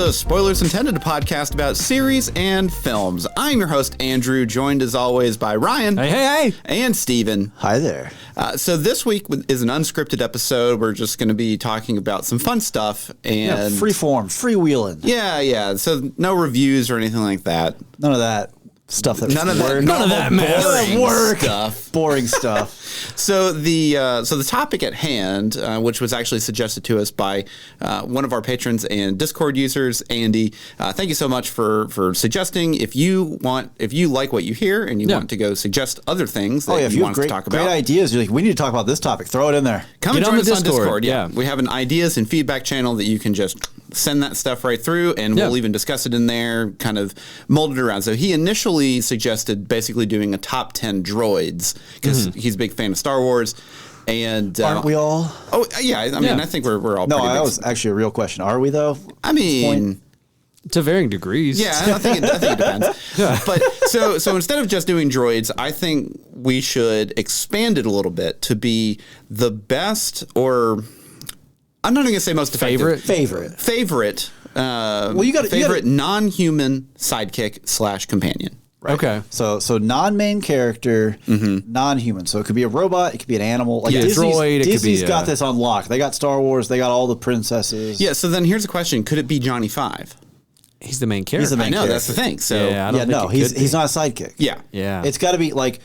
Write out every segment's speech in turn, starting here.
to Spoilers Intended, a podcast about series and films. I'm your host, Andrew, joined as always by Ryan. Hey. And Steven. Hi there. So this week is an unscripted episode. We're just going to be talking about some fun stuff. And free form, freewheeling. Yeah. So no reviews or anything like that. None of that stuff. None of that work stuff. Boring stuff. So the topic at hand, which was actually suggested to us by one of our patrons and Discord users, Andy. Thank you so much for suggesting. If you like what you hear and you want to go suggest other things that you want us to talk about, great ideas. You're like, we need to talk about this topic. Throw it in there. Come and join us on Discord. Yeah, we have an ideas and feedback channel that you can just send that stuff right through, and we'll even discuss it in there, kind of mold it around. So he initially suggested basically doing a top 10 droids because he's a big fan of Star Wars. And aren't we all? Oh yeah, I mean, I think we're all. No, pretty that big. was actually a real question. Are we though? I mean, to varying degrees. yeah, I think it depends. But so instead of just doing droids, I think we should expand it a little bit to be the best, or I'm not even gonna say most effective. Favorite. You got non-human sidekick / companion. Right. Okay. So non-main character, non-human. So it could be a robot, it could be an animal. Like Disney's got this on lock. They got Star Wars, they got all the princesses. Yeah, so then here's a question. Could it be Johnny Five? He's the main character. He's the main character. That's the thing. So he's not a sidekick. Yeah. It's got to be like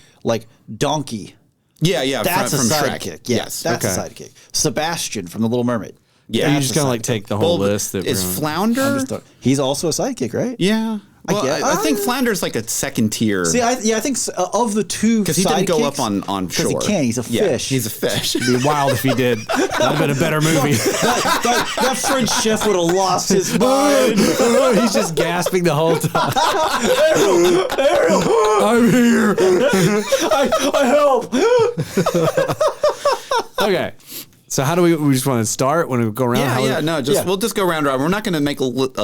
Donkey. Yeah. That's from a Shrek. sidekick. Yes, that's a sidekick. Sebastian from The Little Mermaid. Yeah, you just kind of like take the whole list. Is Flounder? He's also a sidekick, right? Yeah. Well, I think Flounder's like a second tier. See, I think of the two, because he didn't go up on shore. Because he can't. He's a fish. He's a fish. It'd be wild if he did. That'd have been a better movie. that French chef would have lost his mind. He's just gasping the whole time. Ariel, I'm here. I help. Okay. So how do we just want to start when we go around? We'll just go round. We're not going to make a list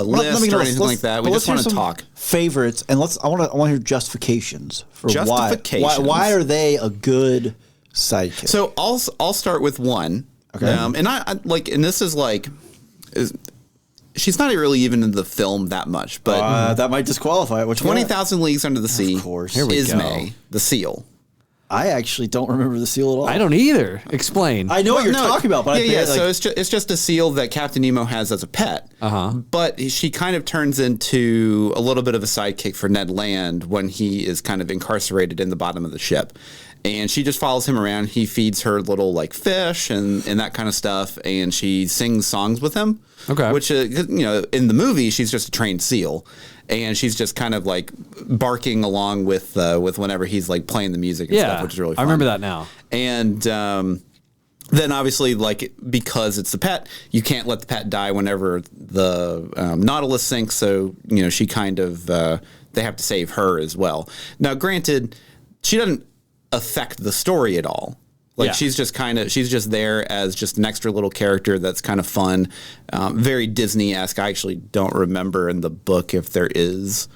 or anything like that. We just want to talk favorites, and I want to hear justifications for justifications. Why are they a good sidekick? So I'll start with one. Okay, and I like, and this is like, she's not really even in the film that much, but that might disqualify it. 20,000 Leagues Under the Sea. Of course, Ismay, the seal. I actually don't remember the seal at all. I don't either. Explain. I know what you're talking about, but so it's just a seal that Captain Nemo has as a pet. But she kind of turns into a little bit of a sidekick for Ned Land when he is kind of incarcerated in the bottom of the ship. And she just follows him around. He feeds her little like fish and that kind of stuff, and she sings songs with him. Okay. Which in the movie she's just a trained seal, and she's just kind of like barking along with whenever he's like playing the music and stuff, which is really fun. I remember that now. And then obviously, like, because it's the pet, you can't let the pet die whenever the Nautilus sinks. So she kind of they have to save her as well. Now, granted, she doesn't affect the story at all. Like she's just there as just an extra little character that's kind of fun, very Disney-esque. I actually don't remember in the book if there is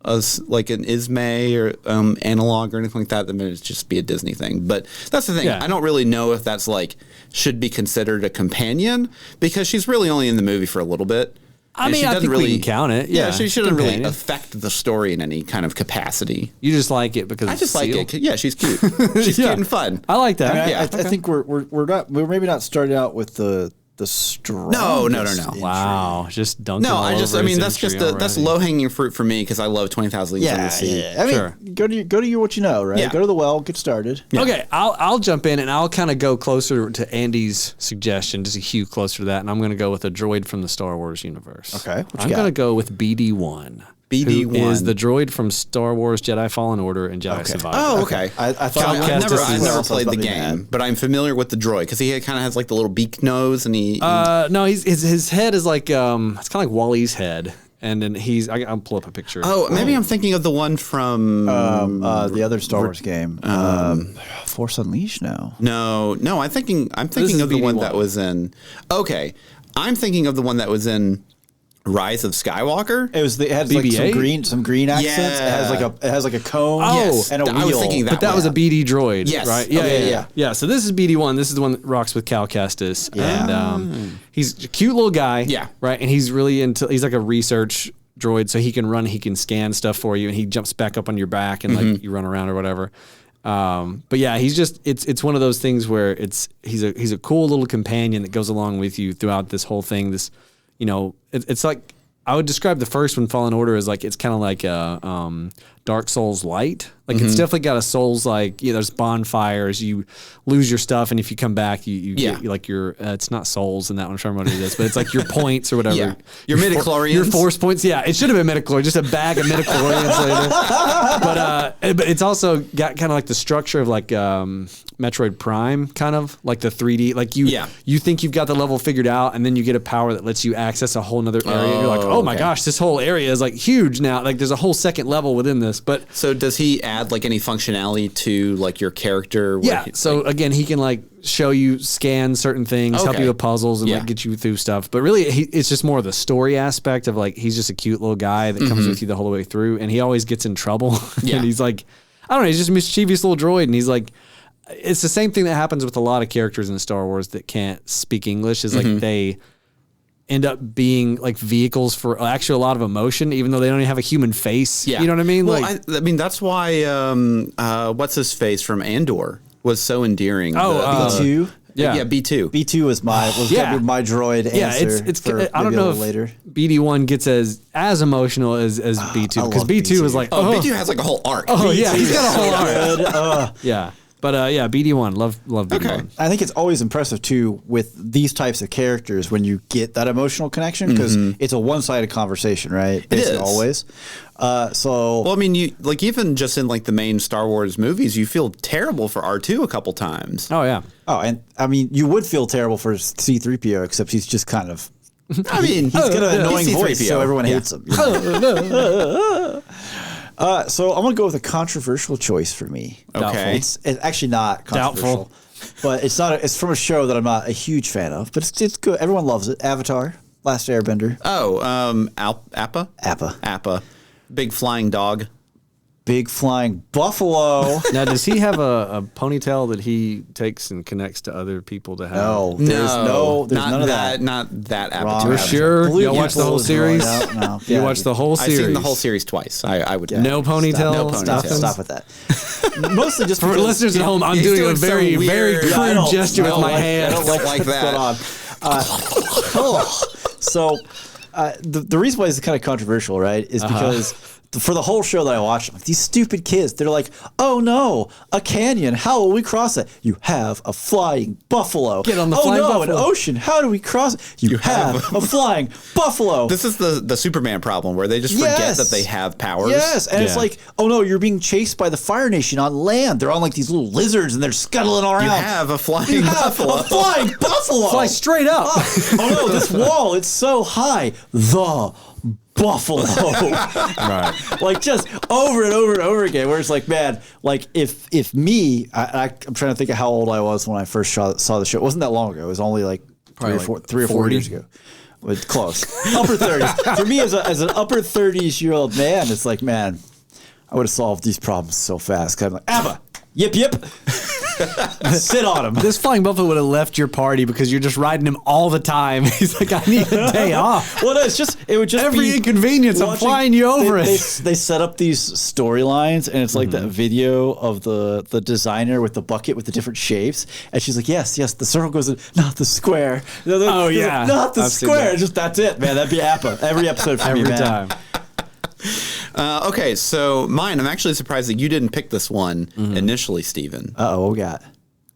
like an Ismay or analog or anything like that. I mean, it'd just be a Disney thing. But that's the thing. Yeah. I don't really know if that's like should be considered a companion, because she's really only in the movie for a little bit. I mean, I think we can count it. Yeah, she shouldn't really affect the story in any kind of capacity. You just like it because I just like it. Yeah, she's cute. She's cute and fun. I like that. I think we're maybe not starting out with the strongest. No. Wow, just dunking. No, that's low hanging fruit for me, because I love 20,000 Leagues Under the Sea. Yeah. I mean, go to what you know, right? Yeah. Go to the well, get started. Yeah. Okay, I'll jump in and I'll kind of go closer to Andy's suggestion, just a hue closer to that, and I'm going to go with a droid from the Star Wars universe. Okay, I'm going to go with BD-1. BD-1 is the droid from Star Wars Jedi Fallen Order and Jedi Survivor. Oh, okay. I thought I've never played the game, but I'm familiar with the droid because he kind of has like the little beak nose, and no, his head is like it's kind of like Wally's head, and then I'll pull up a picture. Oh, maybe I'm thinking of the one from the other Star Wars game, Force Unleashed. No, I'm thinking of the one that was in. Okay, I'm thinking of the one that was in Rise of Skywalker. It had like some green accents. Yeah. It has like a cone and a wheel. I was thinking that. But that was a BD droid, yes. right? Yeah. So this is BD1. This is the one that rocks with Cal Kestis. Yeah. And he's a cute little guy. Yeah. Right. And he's really he's like a research droid, so he can run, he can scan stuff for you, and he jumps back up on your back and like you run around or whatever. But yeah, he's just it's one of those things where he's a cool little companion that goes along with you throughout this whole thing. This, it's like, I would describe the first one, Fallen Order, as like, it's kind of like a Dark Souls light. Like it's definitely got a Souls, like, there's bonfires, you lose your stuff, and if you come back, you get like your, it's not souls in that one, I'm trying to remember what it is, but it's like your points or whatever. Yeah. Your midichlorians. Your force points. Yeah, it should have been midichlorians, just a bag of midichlorians later. But it's also got kind of like the structure of like Metroid Prime, kind of like the 3D. Like you think you've got the level figured out, and then you get a power that lets you access a whole nother area. And you're like, oh my gosh, this whole area is like huge now. Like there's a whole second level within this. But so does he add like any functionality to like your character? So again, he can like show you, scan certain things, help you with puzzles, and like get you through stuff. But really, it's just more of the story aspect of like, he's just a cute little guy that comes with you the whole way through, and he always gets in trouble. And he's like, I don't know, he's just a mischievous little droid, and he's like, it's the same thing that happens with a lot of characters in Star Wars that can't speak English, is like they end up being like vehicles for actually a lot of emotion, even though they don't even have a human face. Yeah. You know what I mean? Well, like, I mean, that's why, what's his face from Andor was so endearing. B2? Yeah, B2. B2 was my droid answer. It's I don't know if later. BD1 gets as emotional as B2, because B2 was like, B2 has like a whole arc. He's got a whole arc. Yeah. But BD1, love BD1. Okay. I think it's always impressive too with these types of characters when you get that emotional connection, because it's a one-sided conversation, right? Basically, it is always. Well, I mean, you like, even just in like the main Star Wars movies, you feel terrible for R2 a couple times. Oh yeah. Oh, and I mean, you would feel terrible for C-3PO, except he's just kind of. I mean, he's got an annoying voice, so everyone hates him. So I'm gonna go with a controversial choice for me. Okay, it's actually not controversial, but it's not. It's from a show that I'm not a huge fan of, but it's good. Everyone loves it. Avatar, Last Airbender. Oh, Appa. Appa, big flying dog. Big flying buffalo. Now, does he have a ponytail that he takes and connects to other people to have? No, there's none of that. Not that Avatar. You're sure? You watch the whole series? No. You watch the whole series? I've seen the whole series twice. I would. No ponytail. No ponytail. Stop with that. Mostly just for listeners at home. I'm doing a very crude gesture with my hand. I don't like that. So the reason why it's kind of controversial, right, is because for the whole show that I watched, like, these stupid kids, they're like, oh no, a canyon, how will we cross it? You have a flying buffalo. Get on the flying buffalo. An ocean, how do we cross it? You have a flying buffalo. This is the Superman problem, where they just forget that they have powers. Yes, and it's like, oh no, you're being chased by the Fire Nation on land. They're on like these little lizards, and they're scuttling around. You have a flying buffalo. A flying buffalo. Fly straight up. Oh no, this wall, it's so high. The buffalo. Right. Like, just over and over and over again, where it's like, man, like if me, I'm trying to think of how old I was when I first saw the show. It wasn't that long ago. It was only like three or four years ago. It's close. Upper 30s. For me, as an upper 30s-year-old man, it's like, man, I would have solved these problems so fast. Kind of like, Abba, yip. Sit on him. This flying buffalo would have left your party because you're just riding him all the time. He's like, I need a day off. Well, no, it would just every inconvenience. I'm flying you over it. They set up these storylines, and it's like that video of the designer with the bucket with the different shapes, and she's like, yes, the circle goes in, not the square. Not the square. Just that's it, man. That'd be Appa every episode for me, man. Every time. Okay, so mine, I'm actually surprised that you didn't pick this one initially, Steven. What we got?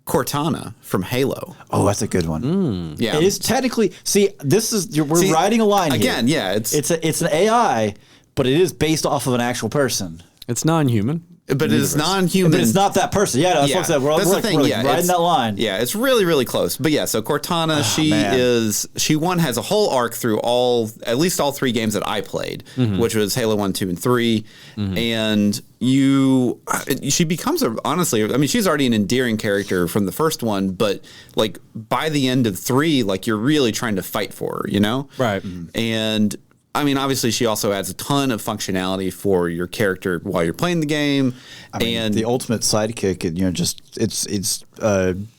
Cortana from Halo. Oh, that's a good one. Yeah. It is technically, we're riding a line again, here. yeah. It's an AI, but it is based off of an actual person. It's non-human. But it is non-human. But it's not that person. Yeah, that's what I said. We're riding that line. Yeah, it's really, really close. But yeah, so Cortana, she has a whole arc through at least all three games that I played, which was Halo 1, 2, and 3. And she becomes honestly, I mean, she's already an endearing character from the first one, but like by the end of 3, like you're really trying to fight for her, you know? Right. And I mean, obviously, she also adds a ton of functionality for your character while you're playing the game. I mean, and the ultimate sidekick, you know, just it's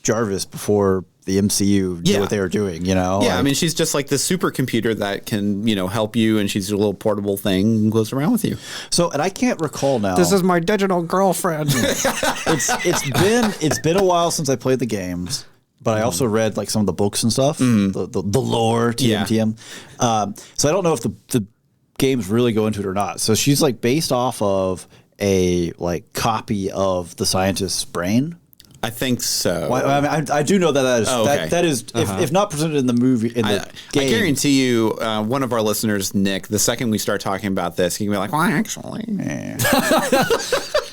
Jarvis before the MCU did what they were doing, you know? Yeah, I mean, she's just like the supercomputer that can, you know, help you, and she's a little portable thing and goes around with you. So, and I can't recall now. This is my digital girlfriend. It's been a while since I played the games, but I also read like some of the books and stuff, the lore, TM. So I don't know if the games really go into it or not. So she's like based off of a like copy of the scientist's brain. I think so. Well, I mean, I do know that that is if not presented in the movie game. I guarantee you, one of our listeners, Nick, the second we start talking about this, he can be like, "Well, actually."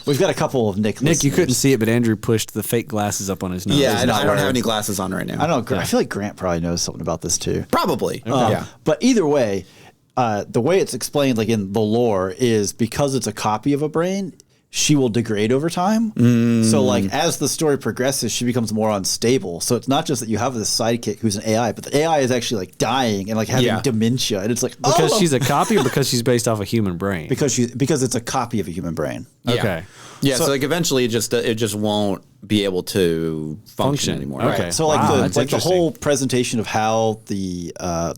We've got a couple of Nick. Nick, you couldn't see it, but Andrew pushed the fake glasses up on his nose. Yeah, I don't have any glasses on right now. I don't know. I feel like Grant probably knows something about this too. Probably. Yeah. But either way, the way it's explained, like in the lore, is because it's a copy of a brain, she will degrade over time. So like as the story progresses, she becomes more unstable. So it's not just that you have this sidekick who's an AI, but the AI is actually like dying and like having dementia. And it's like because she's a copy or because she's based off a human brain? Because it's a copy of a human brain. Okay. Yeah, so like eventually it just won't be able to function anymore. Okay. Right? So like the whole presentation of how the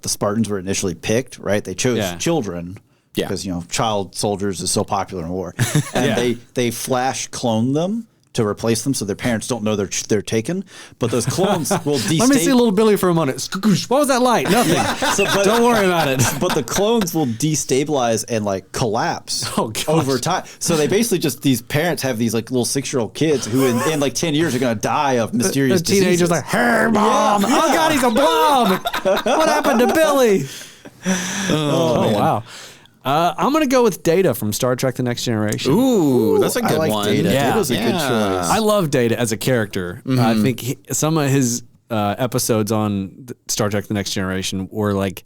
Spartans were initially picked, right? They chose children. Yeah. Because, you know, child soldiers is so popular in war. And they flash clone them to replace them so their parents don't know they're taken. But those clones will destabilize. Let me see little Billy for a minute. What was that light? Nothing. Don't worry about it. But the clones will destabilize and like collapse over time. So they basically just, these parents have these like little 6-year-old kids who in like 10 years are going to die of mysterious diseases. Teenagers like, hey, Mom. Oh, God, he's a blob. What happened to Billy? Oh wow. I'm going to go with Data from Star Trek The Next Generation. Ooh, that's a good one. Data. Yeah. Data's a good choice. I love Data as a character. I think some of his episodes on Star Trek The Next Generation were like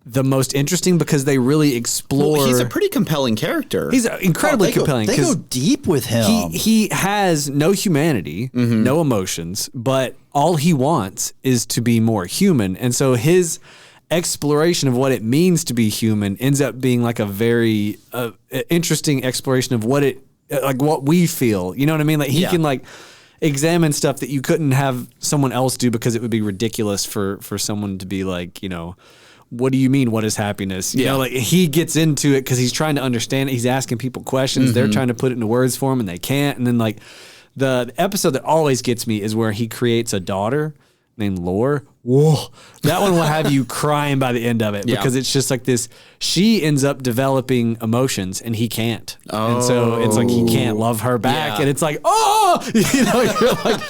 the most interesting because they really explore. Well, he's a pretty compelling character. He's incredibly compelling. They go deep with him. He has no humanity, no emotions, but all he wants is to be more human. And so his exploration of what it means to be human ends up being like a very interesting exploration of what it like what we feel. You know what I mean? Like he can like examine stuff that you couldn't have someone else do because it would be ridiculous for someone to be like, you know, what do you mean? What is happiness? You know, like he gets into it because he's trying to understand it. He's asking people questions. They're trying to put it into words for him and they can't. And then like the episode that always gets me is where he creates a daughter named Lore. Whoa, that one will have you crying by the end of it because it's just like this. She ends up developing emotions and he can't. And so it's like he can't love her back. And it's like, you know, you're like,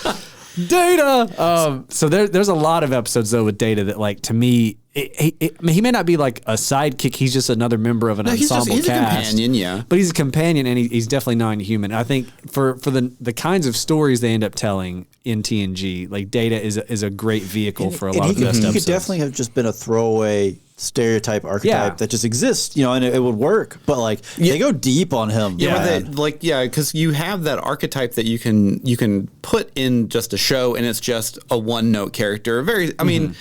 Data. So there's a lot of episodes though with Data that like to me, I mean, he may not be like a sidekick. He's just another member of an ensemble he's cast. A companion, But he's a companion, and he's definitely non-human. I think for the kinds of stories they end up telling in TNG, like Data is a great vehicle for a lot of the best episodes. He could definitely have just been a throwaway stereotype archetype that just exists, you know, and it would work. But like they go deep on him. Because you have that archetype that you can put in just a show, and it's just a one-note character. I mean.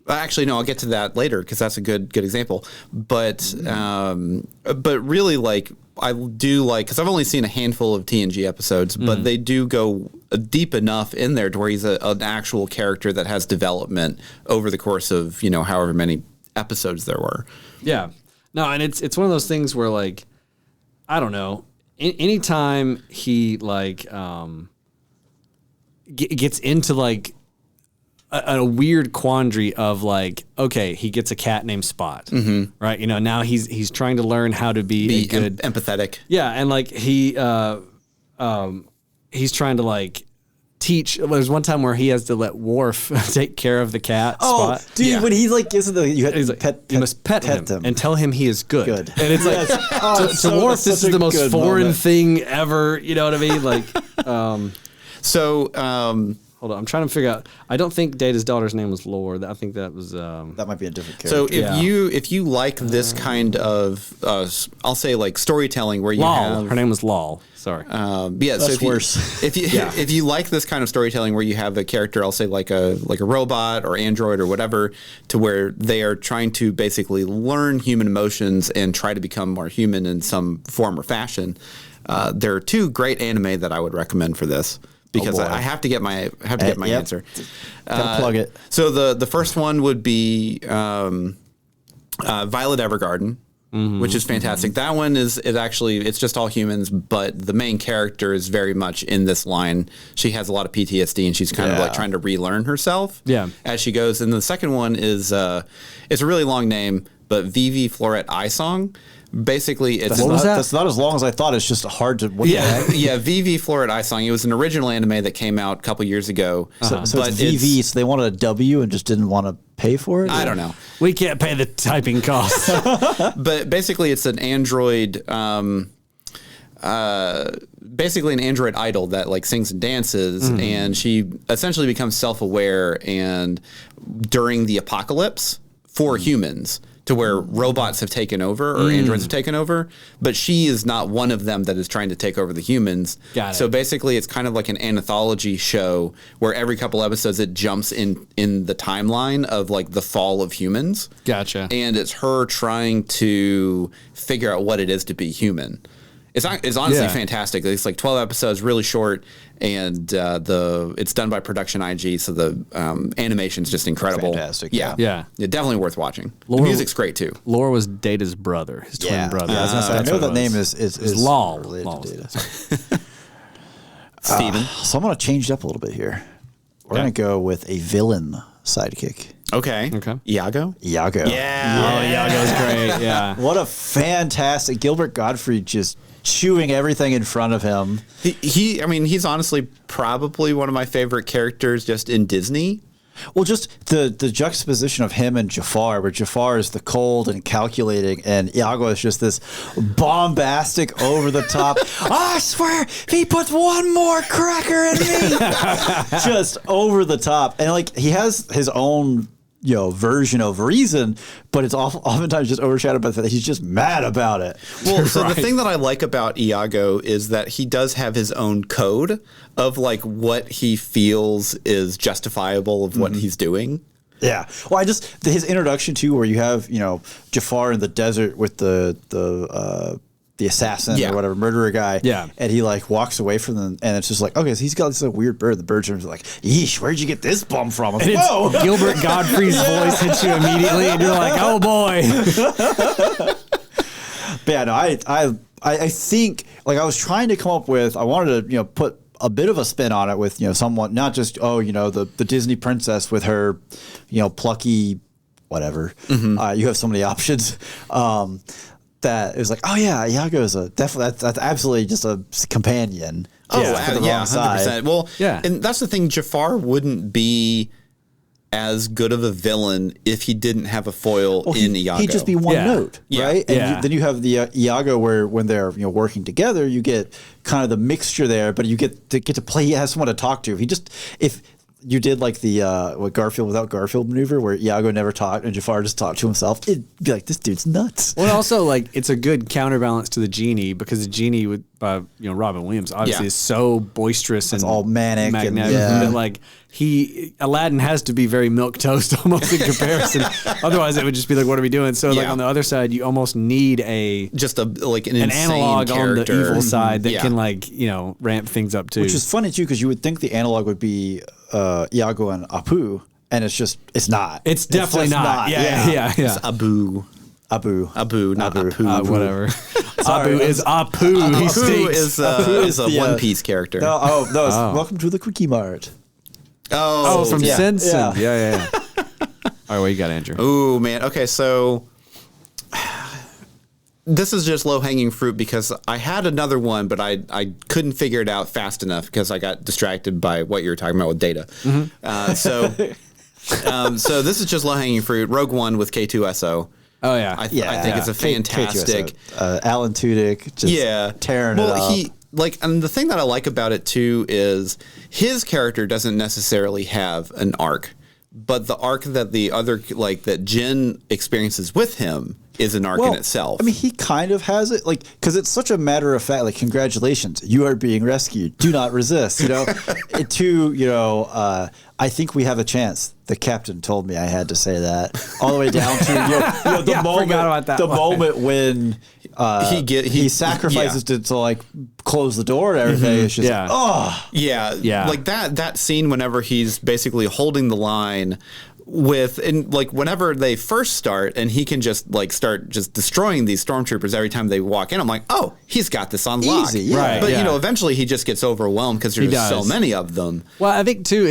Actually, no, I'll get to that later because that's a good example. But really, like I do like because I've only seen a handful of TNG episodes, but they do go deep enough in there to where he's an actual character that has development over the course of however many episodes there were. Yeah, no, and it's one of those things where like I don't know, anytime he like gets into like a weird quandary of like, okay, he gets a cat named Spot, right? You know, now he's trying to learn how to be a good empathetic. Yeah, and like he's trying to like teach. There's one time where he has to let Worf take care of the cat. Spot. Dude, when he like gives it he's like, you must pet him and tell him he is good. And it's like to Worf, this is the most foreign thing ever. You know what I mean? Like, Hold on, I'm trying to figure out. I don't think Data's daughter's name was Lore. I think that was. That might be a different character. So if you like this kind of, I'll say like storytelling where you Lol. have Her name was Lol. Sorry. Yeah, so That's if you, worse. if you like this kind of storytelling where you have a character, I'll say like a robot or android or whatever, to where they are trying to basically learn human emotions and try to become more human in some form or fashion. There are two great anime that I would recommend for this. Because I have to get my answer. Gotta plug it. So the first one would be Violet Evergarden, which is fantastic. That one it's just all humans, but the main character is very much in this line. She has a lot of PTSD, and she's kind of like trying to relearn herself as she goes. And the second one is it's a really long name, but Vivi Floret Eye Song. Basically, it's that's not as long as I thought. It's just hard to. Yeah, VV Floret Eye Song. It was an original anime that came out a couple years ago. So it's VV, so they wanted a W and just didn't want to pay for it? I don't know. We can't pay the typing costs. But basically, it's an android. Basically, an android idol that like sings and dances, and she essentially becomes self-aware. And during the apocalypse for humans, to where robots have taken over or androids have taken over, but she is not one of them that is trying to take over the humans. Got it. So basically, it's kind of like an anthology show where every couple episodes it jumps in the timeline of like the fall of humans. Gotcha. And it's her trying to figure out what it is to be human. It's honestly fantastic. It's like 12 episodes, really short, and it's done by Production IG, so the animation's just incredible. Fantastic. Yeah. Definitely worth watching. The music's great too. Lore was Data's brother, his twin brother. I was gonna say, I know that name is Lol. related Lol. to Data. Steven. So I'm gonna change it up a little bit here. We're gonna go with a villain sidekick. Okay. Iago? Iago. Oh, Iago's great. Yeah. What a fantastic Gilbert Gottfried just chewing everything in front of him. He's honestly probably one of my favorite characters just in Disney. Well, just the juxtaposition of him and Jafar, where Jafar is the cold and calculating, and Iago is just this bombastic, over the top. I swear, if he puts one more cracker in me, just over the top, and like he has his own version of reason, but it's oftentimes just overshadowed by the fact that he's just mad about it. Well, so the thing that I like about Iago is that he does have his own code of like what he feels is justifiable of what he's doing. Yeah. Well, his introduction too, where you have Jafar in the desert with the assassin or whatever, murderer guy. Yeah. And he like walks away from them, and it's just like, okay, so he's got this like, weird bird. The bird's like, yeesh, where'd you get this bum from? And Whoa. Gilbert Gottfried's voice hits you immediately, and you're like, oh boy. But yeah, no, I think like I was trying to come up with, I wanted to put a bit of a spin on it with someone, not just the Disney princess with her plucky whatever. You have so many options. That it was like, oh yeah, Iago is that's absolutely just a companion. Oh yeah, 100%. Well, and that's the thing. Jafar wouldn't be as good of a villain if he didn't have a foil in Iago. He'd just be one note, right? And then you have the Iago where when they're working together, you get kind of the mixture there, but you get to play. He has someone to talk to. If you did like the Garfield without Garfield maneuver, where Iago never talked and Jafar just talked to himself, it'd be like, this dude's nuts. Well, also like it's a good counterbalance to the genie, because the genie with Robin Williams obviously is so boisterous and all manic and that like Aladdin has to be very milquetoast almost in comparison. Otherwise, it would just be like, what are we doing? So like on the other side, you almost need an analog on the evil side that can ramp things up too. Which is funny too, because you would think the analog would be Iago and Apu, and it's not. It's definitely not. Yeah. It's Abu, not Apu. Whatever. Abu is Apu. He stinks. Apu is a One Piece character. No, it's Welcome to the Quickie Mart. Oh, from Simpson. Yeah. All right, what you got, Andrew? Oh man. Okay, so this is just low-hanging fruit because I had another one, but I couldn't figure it out fast enough because I got distracted by what you were talking about with Data. So this is just low-hanging fruit. Rogue One with K2SO. Oh yeah, I think it's a fantastic. Alan Tudyk just tearing it up. and the thing that I like about it too is his character doesn't necessarily have an arc, but the arc that the other, like that Jin experiences with him is an arc in itself. I mean, he kind of has it, like, because it's such a matter of fact, like, congratulations, you are being rescued. Do not resist, you know? I think we have a chance. The captain told me I had to say that. All the way down to the moment when he sacrifices to like close the door and everything. It's just like that scene whenever he's basically holding the line whenever they first start and he can just like start just destroying these stormtroopers every time they walk in. I'm like, oh, he's got this on lock. Easy, yeah. Right. But eventually he just gets overwhelmed because there's so many of them. Well, I think too,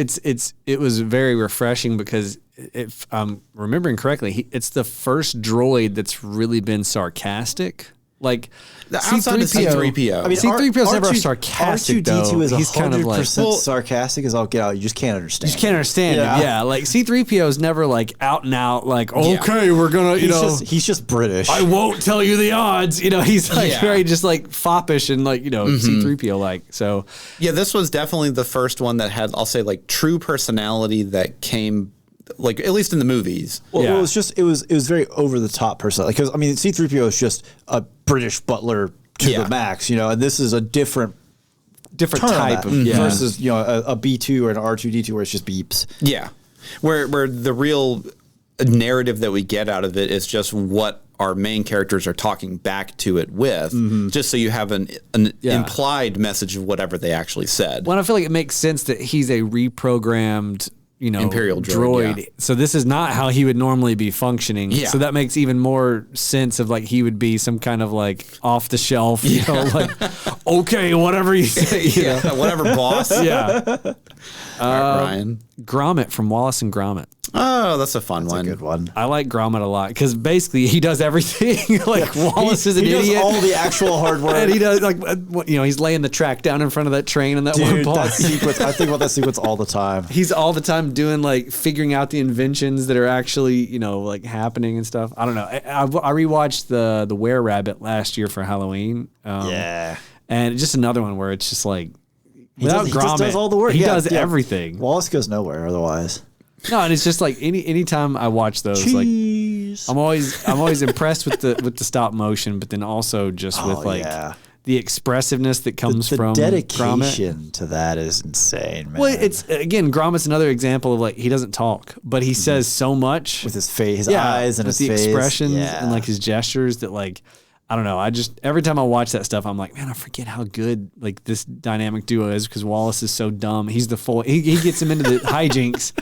it was very refreshing because if I'm remembering correctly, it's the first droid that's really been sarcastic. Like outside of C-3PO. I mean, C-3PO's never sarcastic though. R2-D2 is He's kind of like sarcastic as all get out. You just can't understand. You just can't understand him. Yeah, like C-3PO is never like out and out like, okay, we're gonna, he's just British. I won't tell you the odds. He's like very just like foppish and like C-3PO like. So yeah, this was definitely the first one that had, I'll say, like true personality that came. Like at least in the movies. Well, it was very over the top personality. Because I mean, C-3PO is just a British butler to the max, and this is a different type of versus a B2 or an R2D2 where it's just beeps. Yeah, where the real narrative that we get out of it is just what our main characters are talking back to it with, just so you have an implied message of whatever they actually said. Well, I feel like it makes sense that he's a reprogrammed Imperial droid. Yeah. So this is not how he would normally be functioning. Yeah. So that makes even more sense of like he would be some kind of like off the shelf, like, okay, whatever you say, whatever boss. Yeah. Ryan. Gromit from Wallace and Gromit. Oh, that's a fun one. A good one. I like Gromit a lot because basically he does everything. Like Wallace is an idiot. He does all the actual hard work. And he does he's laying the track down in front of that train and that one part. That sequence. I think about that sequence all the time. He's all the time doing like figuring out the inventions that are actually like happening and stuff. I don't know. I rewatched the Were Rabbit last year for Halloween. And just another one where it's just like without Gromit, he just does all the work. He does everything. Wallace goes nowhere otherwise. No, and it's just like anytime I watch those, Cheese. like I'm always impressed with the stop motion, but then also just with like the expressiveness that comes from dedication Gromit. To that is insane, man. Well, it's again Gromit's another example of like he doesn't talk, but he says so much with his face, his eyes, and with his face, expressions and like his gestures that like. I don't know. I just every time I watch that stuff, I'm like, man, I forget how good like this dynamic duo is because Wallace is so dumb. He's the he gets him into the hijinks,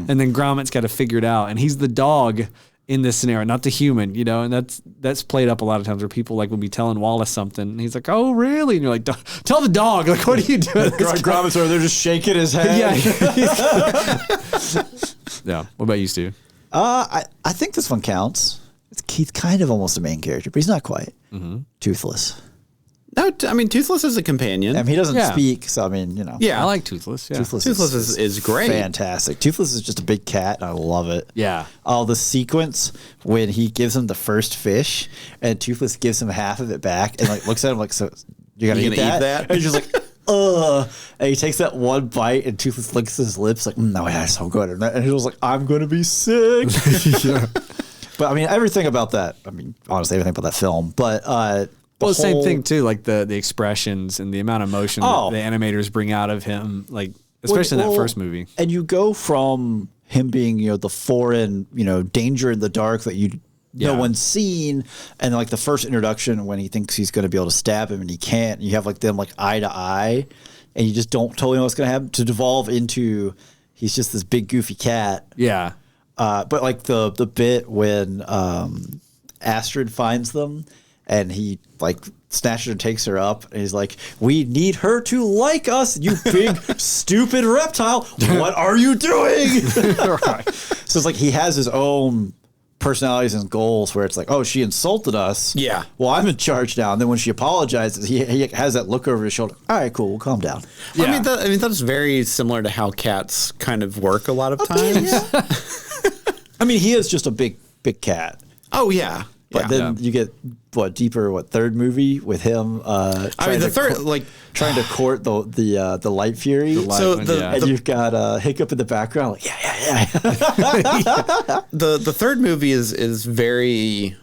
and then Gromit's got to figure it out, and he's the dog in this scenario, not the human, and that's played up a lot of times where people like will be telling Wallace something, and he's like, oh really? And you're like, tell the dog, like, what are you doing? Gromit's over there just shaking his head. Yeah. What about you, Stu? I think this one counts. He's kind of almost a main character, but he's not quite. Toothless. No, I mean, Toothless is a companion. I mean, he doesn't speak, so I mean, Yeah, I like Toothless. Yeah. Toothless is great. Fantastic. Toothless is just a big cat, and I love it. Yeah. Oh, the sequence when he gives him the first fish, and Toothless gives him half of it back, and like looks at him like, so you gotta eat that? And he's just like, ugh. And he takes that one bite, and Toothless licks his lips like, no, yeah, it's so good. And he was like, I'm gonna be sick. But I mean, everything about that. I mean, honestly, everything about that film. But well, same thing too. Like the expressions and the amount of emotion that the animators bring out of him. Like especially in that first movie. And you go from him being the foreign danger in the dark that no one's seen, and like the first introduction when he thinks he's going to be able to stab him and he can't. And you have like them like eye to eye, and you just don't totally know what's going to happen. To devolve into he's just this big goofy cat. Yeah. But like the bit when Astrid finds them and he like snatches her and takes her up and he's like, we need her to like us, you big stupid reptile. What are you doing? Right. So it's like he has his own personalities and goals where it's like, oh, she insulted us. Yeah. Well, I'm in charge now. And then when she apologizes, he has that look over his shoulder. All right, cool. We'll calm down. Yeah. I mean, that's very similar to how cats kind of work a lot of times. I mean, he is just a big cat. Oh, yeah. But then you get third movie with him. the third trying to court the Light Fury. And you've got Hiccup in the background. Like, yeah. The third movie is very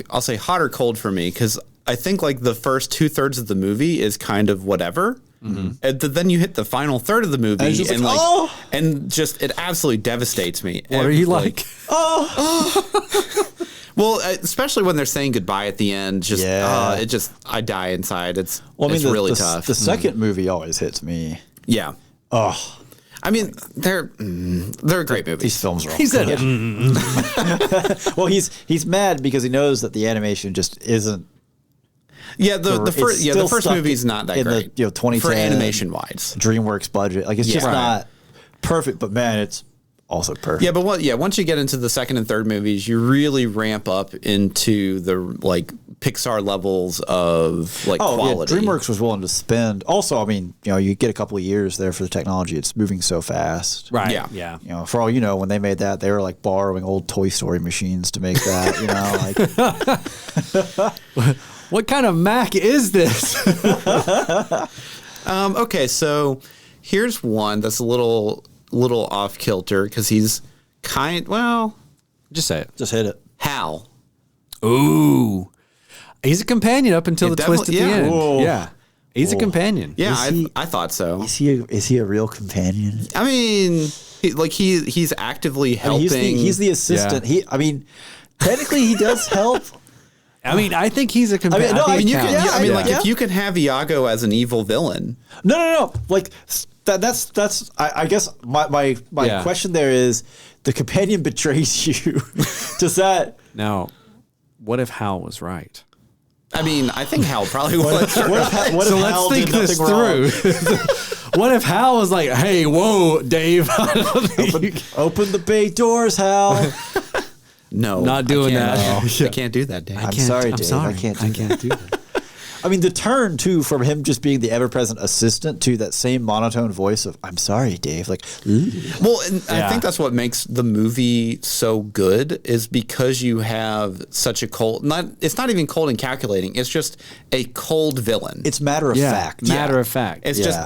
I'll say hot or cold for me because I think like the first 2/3 of the movie is kind of whatever. And then you hit the final third of the movie and it absolutely devastates me. What are you like? Well, especially when they're saying goodbye at the end, I die inside. It's really tough. The second movie always hits me. Yeah. Oh, I mean, they're great movies. These films are all He said, Well, he's mad because he knows that the animation just isn't. Yeah, the first movie's not that great. The 2010 for animation wise, DreamWorks budget, like it's just not perfect. But man, it's also perfect. Yeah, but once you get into the second and third movies, you really ramp up into the Pixar levels of quality. Yeah, DreamWorks was willing to spend. Also, I mean, you get a couple of years there for the technology. It's moving so fast. right? Yeah. For all you know, when they made that, they were like borrowing old Toy Story machines to make that. What kind of Mac is this? Okay, so here's one that's a little off kilter because he's just say it. Just hit it. Hal. Ooh, he's a companion up until the twist at the end. Whoa. Yeah, he's a companion. Yeah, I thought so. Is he a real companion? I mean, he's actively helping. He's the assistant. Yeah. Technically he does help. I mean, I think he's a companion. If you could have Iago as an evil villain. No. Like that's I guess my question there is the companion betrays you. Does that now? What if Hal was right? I mean, I think Hal probably was. So let's think this through. What if Hal was like, "Hey, whoa, Dave, open the bay doors, Hal." No, not doing that. I can't do that, Dave. I'm sorry, Dave. I can't do that. I mean, the turn too from him just being the ever-present assistant to that same monotone voice of "I'm sorry, Dave." Like, well, and I think that's what makes the movie so good is because you have such a cold. It's not even cold and calculating. It's just a cold villain. It's matter of fact. Matter of fact. It's just.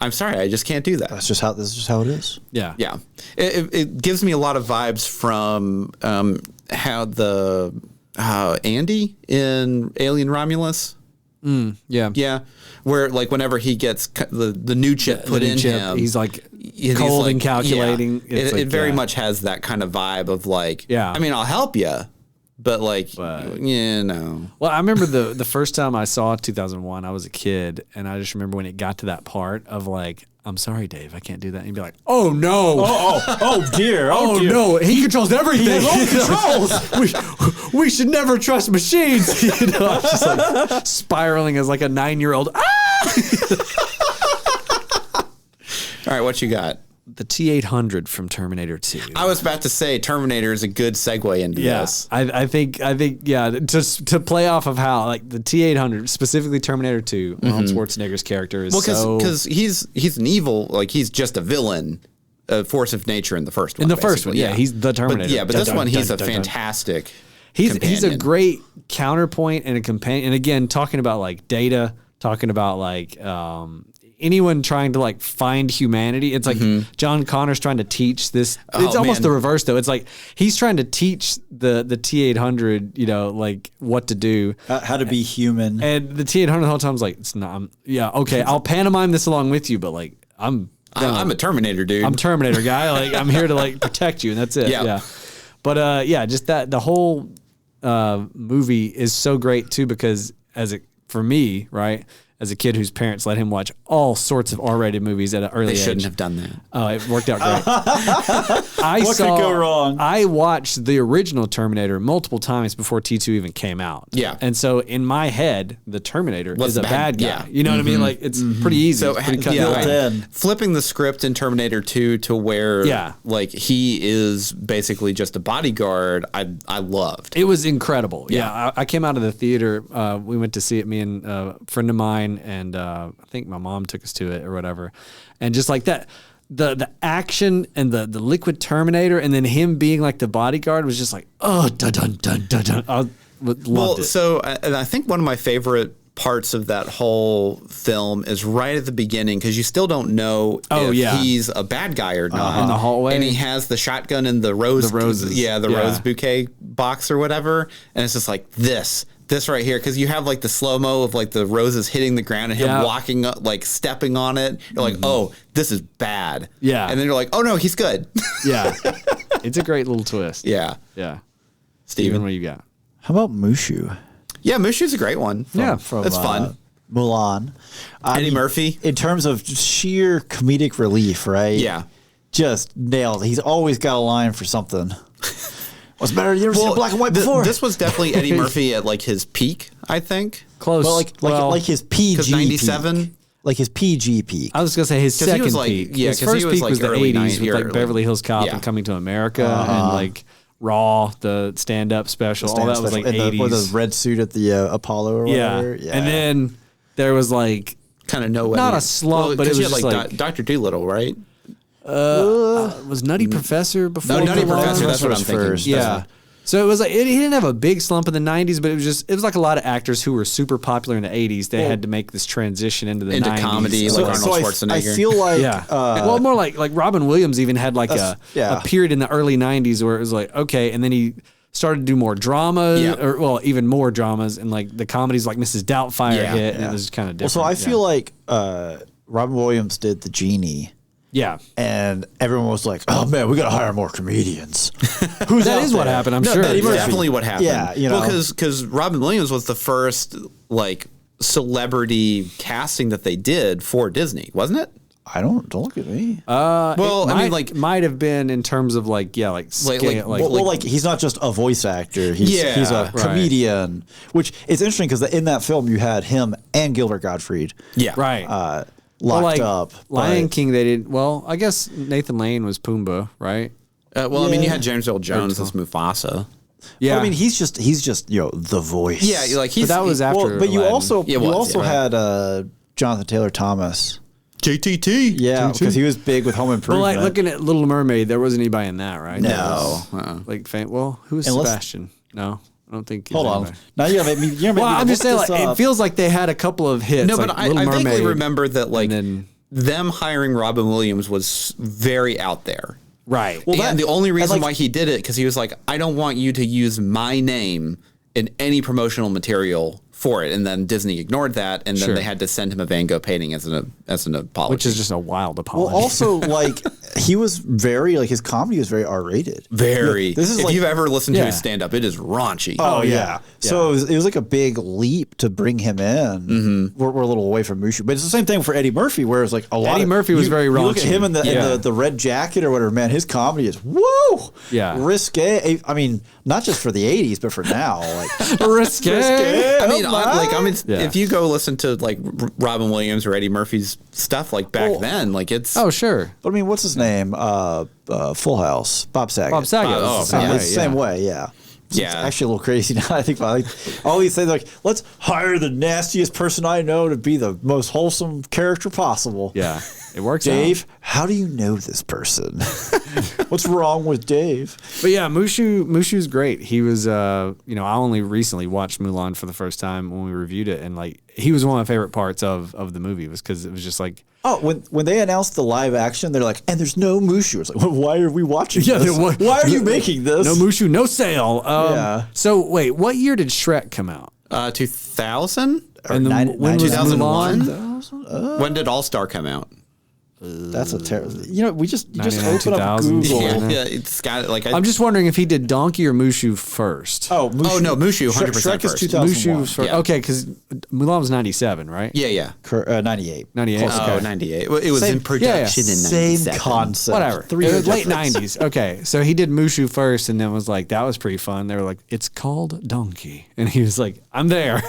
I'm sorry, I just can't do that. This is just how it is. Yeah. Yeah. It gives me a lot of vibes from how the Andy in Alien Romulus. Yeah. Yeah. Where whenever he gets the new chip put in him, he's cold and calculating. Yeah. It very much has that kind of vibe of I mean, I'll help you. But no. Well, I remember the first time I saw 2001, I was a kid, and I just remember when it got to that part of I'm sorry, Dave, I can't do that. And you'd be like, oh no. Oh dear. Oh dear. no. He controls everything. He controls. we should never trust machines. I'm just spiraling as a 9-year-old. All right, what you got? The T-800 from Terminator 2. I was about to say Terminator is a good segue into this. I think to play off of how the T-800, specifically Terminator 2, Arnold Schwarzenegger's character is because he's an evil, he's just a villain, a force of nature in the first one. In the first one, he's the Terminator. But this one he's a fantastic. He's a great counterpoint and a companion. And again, talking about Data, talking about anyone trying to find humanity. It's John Connor's trying to teach this. It's almost the reverse though. It's he's trying to teach the T-800, what to do, how to be human. And the T-800 the whole time was it's not. Okay, I'll pantomime this along with you, but I'm a Terminator dude. I'm Terminator guy. I'm here to protect you, and that's it. Yeah. But just that the whole movie is so great too because for me, right. As a kid whose parents let him watch all sorts of R-rated movies at an early age. They shouldn't have done that. Oh, it worked out great. What could go wrong? I watched the original Terminator multiple times before T2 even came out. Yeah. And so in my head, the Terminator is a bad guy. Yeah. You know what I mean? It's pretty easy. So flipping the script in Terminator 2 to where he is basically just a bodyguard, I loved. It was incredible. Yeah. I came out of the theater. We went to see it, me and a friend of mine, and I think my mom took us to it or whatever. And just that, the action and the liquid Terminator, and then him being like the bodyguard was just like, oh, dun dun dun dun dun. I loved it. So and I think one of my favorite parts of that whole film is right at the beginning, because you still don't know if he's a bad guy or not. In the hallway, and he has the shotgun in the roses, rose bouquet box or whatever, and it's just like this right here, because you have like the slow mo of like the roses hitting the ground and him walking up, like stepping on it. You're like, oh, this is bad. Yeah, and then you're like, oh no, he's good. Yeah, it's a great little twist. Yeah. Steven, what do you got? How about Mushu? Yeah, Mushu's a great one. From That's fun. Mulan. Eddie Murphy. In terms of sheer comedic relief, right? Yeah. Just nailed it. He's always got a line for something. What's better? You ever seen black and white before? This was definitely Eddie Murphy at like his peak, I think. Close. Well, like his PG. Because 97. Peak. Like his PG peak. I was gonna say his second was like, peak. yeah, his 'cause he first was peak like was the early 80s with like early- Beverly Hills Cop Yeah. and Coming to America and like Raw, the stand-up special. All that was like 80s. With the red suit at the Apollo or whatever. Yeah. And then there was like Kind of no way. Not a slump, but it was you had, just like Dr. Dolittle, right? was Nutty Professor before? No, Nutty Mulan? Professor. That's what I'm thinking. first. Yeah. So it was like he didn't have a big slump in the 90s, but it was like a lot of actors who were super popular in the 80s. They had to make this transition into the 90s. comedy, like Arnold Schwarzenegger. I feel like well, more like Robin Williams even had like a period in the early 90s where it was like, okay, and then he started to do more drama, or even more dramas, and like the comedies like Mrs. Doubtfire hit, and it was kind of different. Well, so I feel like Robin Williams did the Genie. Yeah. And everyone was like, oh man, we got to hire more comedians. That is what happened, I'm sure. That's definitely what happened. Yeah, you know. Well, because Robin Williams was the first like celebrity casting that they did for Disney, wasn't it? Don't look at me. Well, I mean, like might have been in terms of like scale, like he's not just a voice actor. He's a comedian, which is interesting because in that film you had him and Gilbert Gottfried. Yeah. Right. Locked up. Lion King, they did. Well, I guess Nathan Lane was Pumbaa, right? Well, I mean, you had James Earl Jones as Mufasa. Yeah, but I mean, he's just the voice. Yeah, like but that was after. But you Aladdin. also had Jonathan Taylor Thomas. JTT. Yeah, because he was big with Home Improvement. Well, like looking at Little Mermaid, there wasn't anybody in that, right? No. Who was Sebastian? No. I don't think. Hold on. Now you gotta make me. Well, I'm just saying, like, it feels like they had a couple of hits. No, like but I Little vaguely Mermaid, remember that, like, then, them hiring Robin Williams was very out there. right. Well, and the only reason why he did it, because he was like, I don't want you to use my name in any promotional material for it. And then Disney ignored that, and then they had to send him a Van Gogh painting as an apology. Which is just a wild apology. Well, also, like, he was very, like, his comedy was very R-rated. Very. This is if like, you've ever listened to his stand-up, it is raunchy. Oh, yeah. So it was like a big leap to bring him in. Mm-hmm. We're a little away from Mushu. But it's the same thing for Eddie Murphy, where it's like a lot Eddie Murphy was very raunchy. You look at him in the red jacket or whatever, man, his comedy is, woo! Yeah. Risque. I mean, not just for the 80s, but for now. Like, risque. I mean, if you go listen to like Robin Williams or Eddie Murphy's stuff, like back then, like it's Sure. But I mean, what's his name? Full House. Bob Saget. Bob Saget. It's the same way. Yeah. So it's actually a little crazy now. I think about it. All these things like, let's hire the nastiest person I know to be the most wholesome character possible. Yeah, it works. Dave, how do you know this person? What's wrong with Dave? But yeah, Mushu's great. He was, I only recently watched Mulan for the first time when we reviewed it, and like he was one of my favorite parts of the movie was because it was just like. Oh, when they announced the live action, they're like, and there's no Mushu. It's like, well, why are we watching this? Why are you making this? No Mushu, no sale. So wait, what year did Shrek come out? 2000? And when was 2001? Mulan? When did All Star come out? That's a terrible. We just open 2000. up Google. Yeah, it's got like. I'm just wondering if he did Donkey or Mushu first. Oh, Mushu. Oh no, Mushu 100% Shrek is first. 2001. Mushu was first. Yeah. Okay, because Mulan was 97, right? Yeah. 98. 98. Close. Okay. 98. Well, it was in production in 97. Same concept. Whatever. Three It was late difference. 90s. Okay. So he did Mushu first and then was like, that was pretty fun. They were like, it's called Donkey. And he was like, I'm there.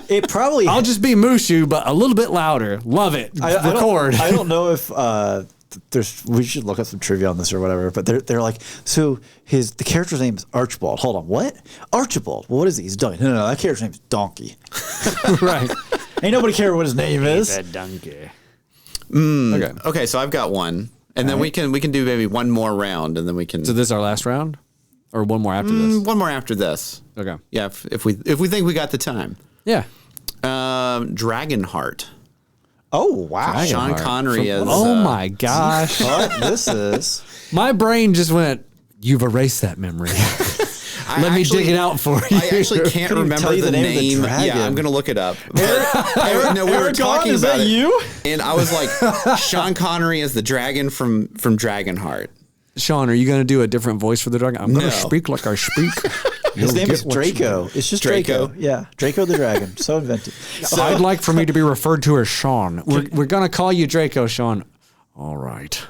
It probably. I'll just be Mushu, but a little bit louder. Love it. Record. I don't know if we should look up some trivia on this or whatever, but they're like, so the character's name is Archibald. Hold on, what? Archibald. Well, what is he? He's Donkey. No, that character's name is Donkey. Right. Ain't nobody care what his name is. Donkey. Okay. So I've got one, and then we can do maybe one more round, and then we can. So this is our last round, or one more after this? One more after this. Okay. Yeah, if we think we got the time. Yeah. Dragonheart. Oh wow, Sean Connery is. Oh my gosh. What this is? My brain just went, you've erased that memory. Let me dig it out for you. I actually can't remember the name. Yeah, I'm gonna look it up. No, we were talking is about that it, you? and I was like, Sean Connery as the dragon from Dragonheart. Sean, are you going to do a different voice for the dragon? I'm going to speak like I speak. His name is Draco. It's just Draco. Yeah, Draco the dragon. So invented. So I'd like for me to be referred to as Sean. We're going to call you Draco, Sean. All right.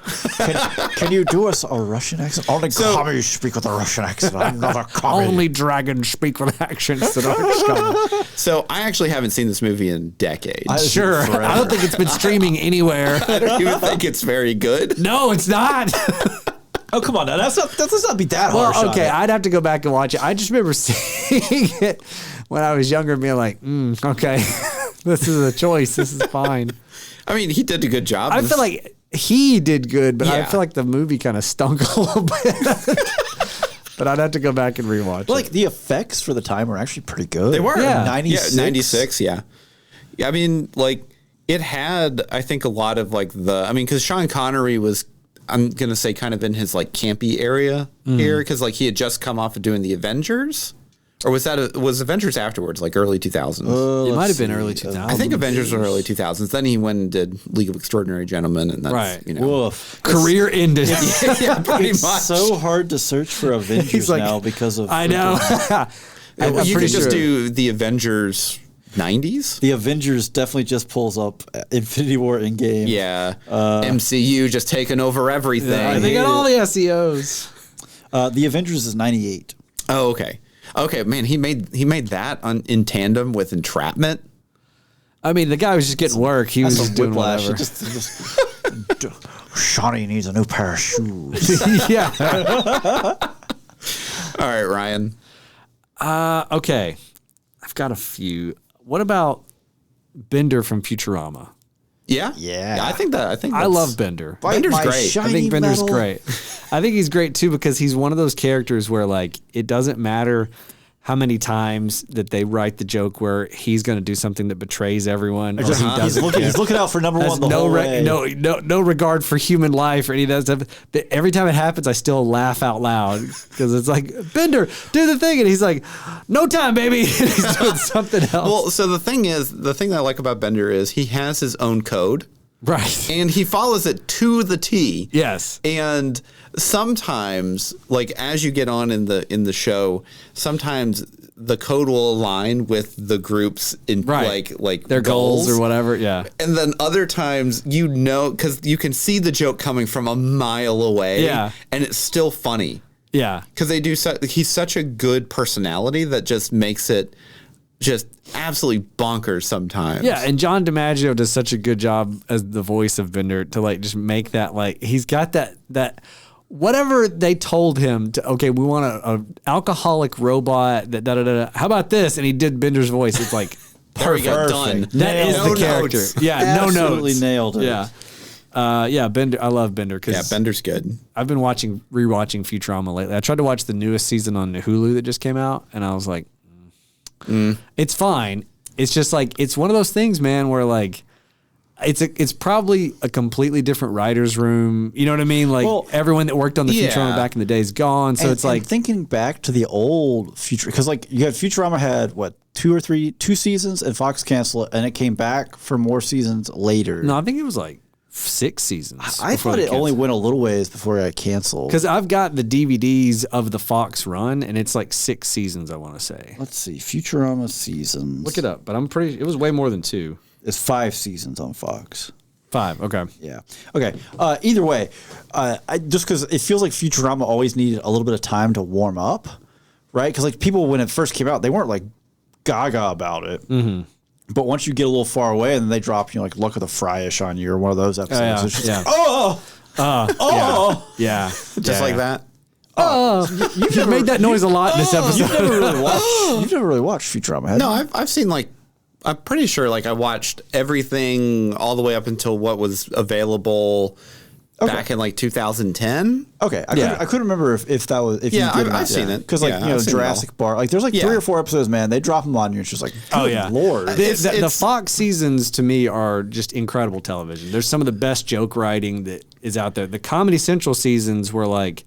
Can you do us a Russian accent? Only commies speak with a Russian accent. I'm not a commie. Only dragons speak with accents that aren't common. So I actually haven't seen this movie in decades. Sure. I don't think it's been streaming anywhere. I don't even think it's very good. No, it's not. Oh, come on now. Let's not be that harsh. Well, okay, I'd have to go back and watch it. I just remember seeing it when I was younger and being like, okay, this is a choice. This is fine. I mean, he did a good job. I feel like he did good, but I feel like the movie kind of stunk a little bit. But I'd have to go back and rewatch it. Like the effects for the time were actually pretty good. They were. Yeah. 96. Yeah, 96, yeah. I mean, like, it had, I think, a lot of, like, because Sean Connery was, I'm going to say, kind of in his, like, campy area here, because, like, he had just come off of doing The Avengers. Or was Avengers afterwards, like early 2000s? It might have been early 2000s. I think Avengers were early 2000s. Then he went and did League of Extraordinary Gentlemen, and that's, Right. you know. Woof. Career ended. Yeah, pretty It's much. so hard to search for Avengers like, now because of. I know. You pretty could just sure. do the Avengers 90s. The Avengers definitely just pulls up Infinity War in game. Yeah. MCU just taking over everything. They got all the SEOs. The Avengers is 98. Oh, okay. Okay, man, he made that in tandem with Entrapment. I mean, the guy was just getting work. He was That's just a doing whiplash. whatever. Shawnee needs a new pair of shoes. Yeah. All right, Ryan. Okay. I've got a few. What about Bender from Futurama? Yeah? Yeah. I think I love Bender. Bender's my great. I shiny think Bender's metal. great. I think he's great too because he's one of those characters where like it doesn't matter how many times that they write the joke where he's going to do something that betrays everyone. Or he doesn't He's looking out for number has one the whole way. no regard for human life or any of that stuff. But every time it happens, I still laugh out loud because it's like, Bender, do the thing. And he's like, no time, baby. And he's doing something else. Well, so the thing that I like about Bender is he has his own code. Right. And he follows it to the T. Yes. And sometimes, like as you get on in the show, sometimes the code will align with the group's like their goals or whatever. Yeah. And then other times, because you can see the joke coming from a mile away. Yeah. And it's still funny. Yeah. Because he's such a good personality that just makes it just absolutely bonkers sometimes. Yeah, and John DiMaggio does such a good job as the voice of Bender to like just make that like he's got that whatever they told him to. Okay, we want a alcoholic robot. That How about this? And he did Bender's voice. It's like There we go, done. That is No the character. notes. Yeah, no notes. Absolutely nailed it. Yeah. Bender. I love Bender because Yeah, Bender's good. I've been rewatching Futurama lately. I tried to watch the newest season on Hulu that just came out, and I was like, it's fine. It's just like it's one of those things, man, where like it's probably a completely different writer's room. You know what I mean? Like everyone that worked on the Futurama back in the day is gone. So it's like thinking back to the old Future, because like you had Futurama had what 2 seasons, and Fox canceled it, and it came back for more seasons later. No, I think it was like 6 seasons. I thought it only went a little ways before it got canceled. Because I've got the DVDs of the Fox run, and it's like 6 seasons, I want to say. Let's see, Futurama seasons. Look it up, but it was way more than 2. It's 5 seasons on Fox. 5, okay. Yeah. Okay. Either way, just because it feels like Futurama always needed a little bit of time to warm up, right? Because like people, when it first came out, they weren't like gaga about it. Mm-hmm. But once you get a little far away, and then they drop, like Luck of the Fryish on you or one of those episodes. Yeah, It's just yeah. like, Yeah. Just like that. You've made that noise a lot in this episode. You've never really watched Futurama, have you? No, I've seen like I'm pretty sure like I watched everything all the way up until what was available back in like 2010. Okay, I couldn't remember if that was if Yeah, you did I've seen it. because like Yeah, I've seen it Jurassic Park, like there's like 3 or 4 episodes, man. They drop them on you. It's just like, good Lord. The Fox seasons to me are just incredible television. There's some of the best joke writing that is out there. The Comedy Central seasons were like,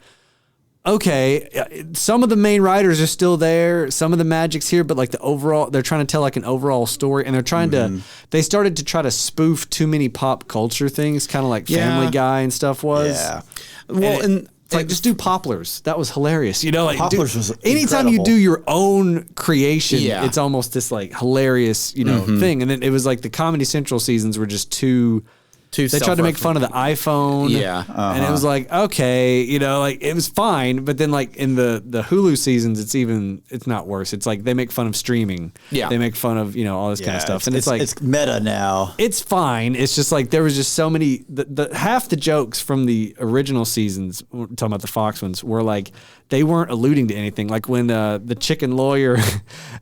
okay, some of the main writers are still there. Some of the magic's here, but like the overall, they're trying to tell like an overall story, and they're trying to. They started to try to spoof too many pop culture things, kind of like Family Guy and stuff was. Yeah. Well, and it's like just do Poplars. That was hilarious. You know, like Poplars was anytime incredible. you do your own creation, Yeah. it's almost this like hilarious, thing. And then it was like the Comedy Central seasons were just too. They tried to make fun of the iPhone. Yeah. And it was like, okay, like it was fine. But then like in the Hulu seasons, it's not worse. It's like they make fun of streaming. Yeah. They make fun of, all this kind of stuff. And it's like, it's meta now. it's fine. It's just like there was just so many. The half the jokes from the original seasons, we're talking about the Fox ones, were like they weren't alluding to anything. Like when the chicken lawyer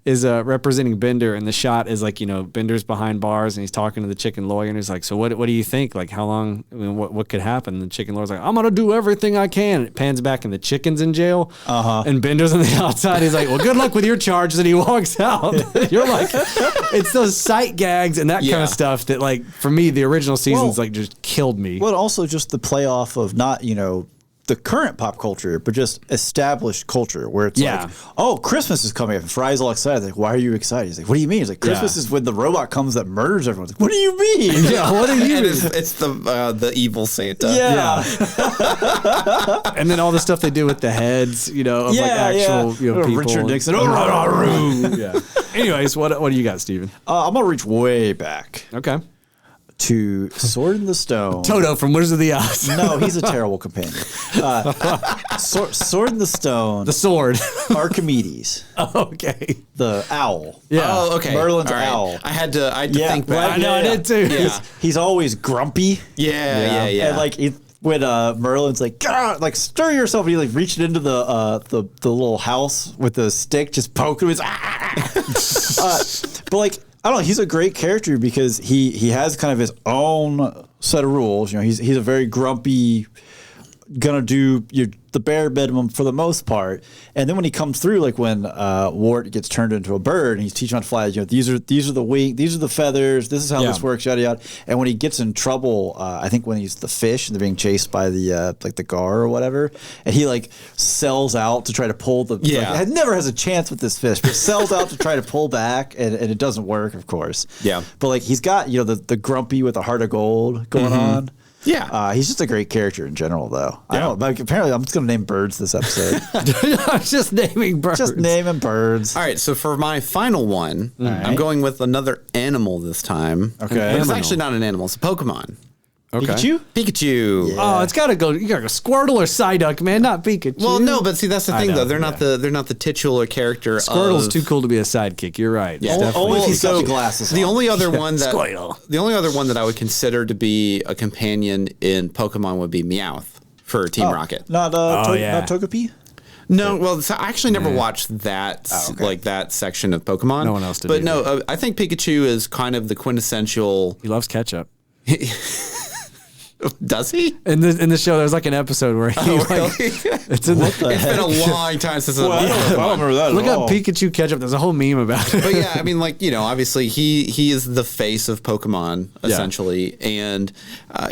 is representing Bender, and the shot is like Bender's behind bars and he's talking to the chicken lawyer, and he's like, "So what do you think? Like how long? I mean, what could happen?" And the chicken lawyer's like, "I'm gonna do everything I can." And it pans back and the chicken's in jail, and Bender's on the outside. He's like, "Well, good luck with your charge." And he walks out. You're like, it's those sight gags and that kind of stuff that like for me the original seasons like just killed me. Well, also just the playoff of not the current pop culture, but just established culture where it's like, oh, Christmas is coming up. And Fry's all excited. Like, why are you excited? He's like, what do you mean? He's like, Christmas is when the robot comes that murders everyone. Like, what do you mean? Yeah, what do you mean? It's the evil Santa. Yeah. And then all the stuff they do with the heads, of like actual people. Richard Nixon. Yeah. Anyways, what do you got, Steven? I'm going to reach way back Okay. to Sword in the Stone. Toto from Wizards of the Oz. No, he's a terrible companion. Sword in the Stone. The sword. Archimedes. Okay. The owl. Yeah. Oh, okay. Merlin's All right. owl. I had to think back. I know, I did too. Yeah. He's always grumpy. Yeah. And like when Merlin's like, God, like stir yourself, and he like reached into the little house with the stick, just poking him. But like, I don't know. He's a great character because he has kind of his own set of rules. He's a very grumpy, gonna do the bare minimum for the most part. And then when he comes through, like when Wart gets turned into a bird and he's teaching on to fly, these are the wing, these are the feathers, this is how this works, yada yada. And when he gets in trouble, I think when he's the fish and they're being chased by the like the gar or whatever, and he like sells out to try to pull the never has a chance with this fish, but sells out to try to pull back, and it doesn't work, of course. Yeah. But like he's got the grumpy with a heart of gold going on. Yeah. He's just a great character in general, though. I don't know. Like, apparently, I'm just going to name birds this episode. I'm just naming birds. Just naming birds. All right, so for my final one, I'm going with another animal this time. Okay. But it's Animal. actually not an animal, it's a Pokemon. Okay. Pikachu? Pikachu. Oh, it's gotta go. You gotta go Squirtle or Psyduck, man, not Pikachu. Well, no, but see that's the thing know, though. They're not the titular character. Squirtle's of, too cool to be a sidekick. You're right. Yeah. It's definitely. Only if he's got So, the glasses The on. only other one that Squirtle. the only other one that I would consider to be a companion in Pokemon would be Meowth for Team Rocket. Not Oh, not Togepi? No, well, so I actually never watched that like that section of Pokemon. No one else did But either. no, I think Pikachu is kind of the quintessential. He loves ketchup. Does he? In the show, there's like an episode where he it's in It's been a long time since I don't remember that Look up Pikachu ketchup. There's a whole meme about it. But yeah, I mean, like, obviously he is the face of Pokemon essentially, and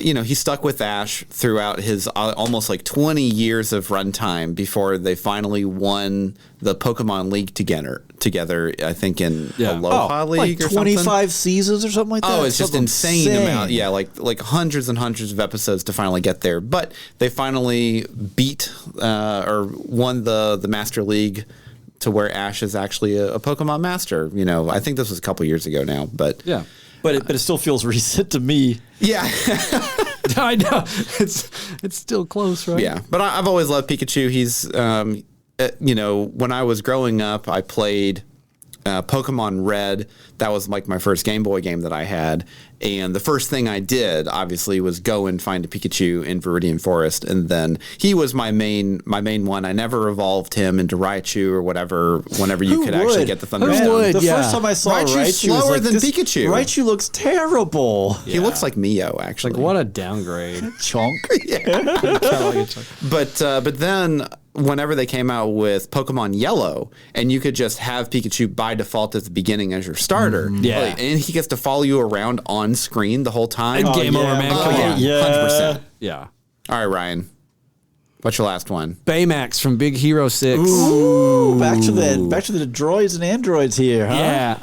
he stuck with Ash throughout his almost like 20 years of runtime before they finally won the Pokemon League together. I think in Aloha League like or 25 something. seasons or something like that. Oh, it's just Something insane amount. Yeah, like hundreds and hundreds of episodes to finally get there. But they finally beat or won the Master League to where Ash is actually a Pokemon Master. I think this was a couple years ago now, but Yeah. But it still feels recent to me. yeah, I know. It's still close, right? yeah. But I've always loved Pikachu. He's when I was growing up, I played Pokemon Red. That was like my first Game Boy game that I had. And the first thing I did, obviously, was go and find a Pikachu in Viridian Forest. And then he was my main one. I never evolved him into Raichu or whatever, whenever you could actually get the Thunderstone. would? The Yeah. first time I saw Raichu's Raichu, slower was like, than Pikachu. Raichu looks terrible. He looks like Mio, actually. Like, what a downgrade. Chunk. But then whenever they came out with Pokemon Yellow, and you could just have Pikachu by default at the beginning as your starter, Yeah. and he gets to follow you around on screen the whole time. Game over, man. Come on. Yeah. 100%. Yeah. All right, Ryan. What's your last one? Baymax from Big Hero 6. Ooh, back to the droids and androids here, huh? Yeah,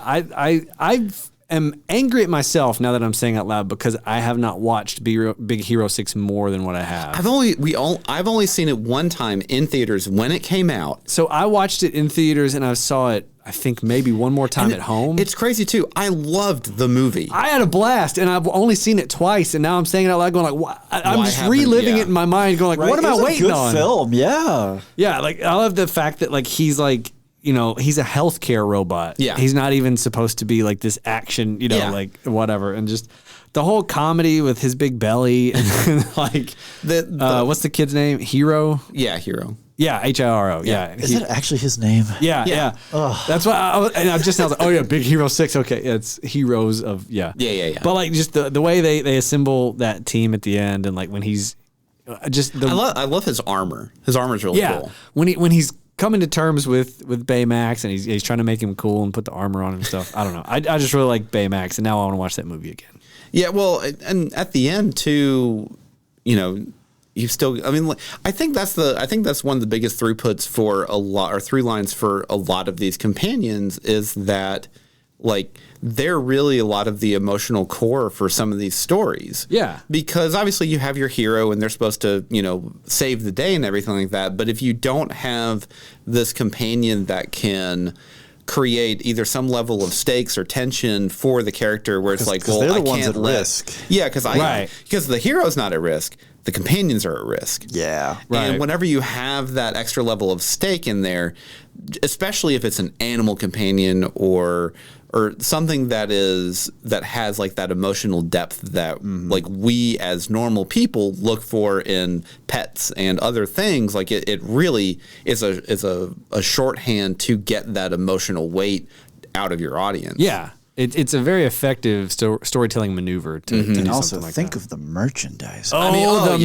I am angry at myself now that I'm saying out loud because I have not watched Big Hero 6 more than what I have. I've only seen it one time in theaters when it came out. So I watched it in theaters and I saw it, I think maybe one more time at home. It's crazy too. I loved the movie. I had a blast, and I've only seen it twice, and now I'm saying it out loud, going like, "What?" I'm Why just haven't- reliving yeah. it in my mind, going like, Right, "What am it I was a waiting good on?" film, yeah. Yeah, like I love the fact that like he's like, you know, he's a healthcare robot. Yeah. He's not even supposed to be like this action, you know, Yeah. like whatever. And just the whole comedy with his big belly and like, what's the kid's name? Hero? Yeah, Hero. Yeah, Hiro. Yeah. Is that actually his name? Yeah. That's why I was like, oh yeah, Big Hero 6. Okay, it's Heroes of, yeah. Yeah. But like just the way they assemble that team at the end and like when he's just the I love his armor. His armor's really cool. when he's coming to terms with Baymax and he's trying to make him cool and put the armor on and stuff. I don't know. I just really like Baymax and now I want to watch that movie again. Yeah, well, and at the end too, you know, you still. I mean, I think that's one of the biggest throughputs for a lot, or through lines for a lot of these companions, is that like they're really a lot of the emotional core for some of these stories. Yeah. Because obviously you have your hero and they're supposed to, you know, save the day and everything like that. But if you don't have this companion that can create either some level of stakes or tension for the character where it's like, well, they're the I ones can't at risk. Yeah, because Right. because the hero's not at risk. The companions are at risk. Yeah. Right. And whenever you have that extra level of stake in there, especially if it's an animal companion or something that has like that emotional depth that like we as normal people look for in pets and other things, like it really is a shorthand to get that emotional weight out of your audience. Yeah. It's a very effective storytelling maneuver to do And also something like think that. of the merchandise. The